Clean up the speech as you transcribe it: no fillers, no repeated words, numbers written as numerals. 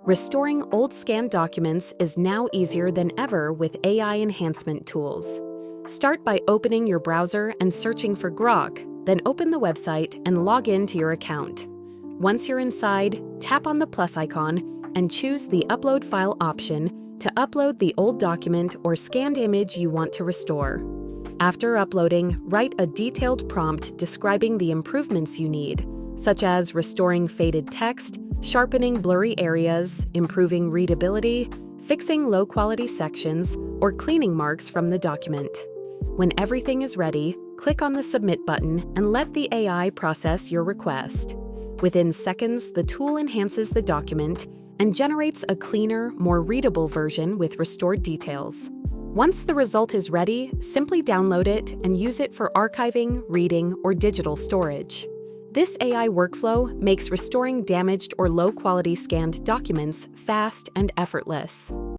Restoring old scanned documents is now easier than ever with AI enhancement tools. Start by opening your browser and searching for Grok, then open the website and log in to your account. Once you're inside, tap on the plus icon and choose the Upload File option to upload the old document or scanned image you want to restore. After uploading, write a detailed prompt describing the improvements you need, such as restoring faded text, sharpening blurry areas, improving readability, fixing low-quality sections, or cleaning marks from the document. When everything is ready, click on the Submit button and let the AI process your request. Within seconds, the tool enhances the document and generates a cleaner, more readable version with restored details. Once the result is ready, simply download it and use it for archiving, reading, or digital storage. This AI workflow makes restoring damaged or low-quality scanned documents fast and effortless.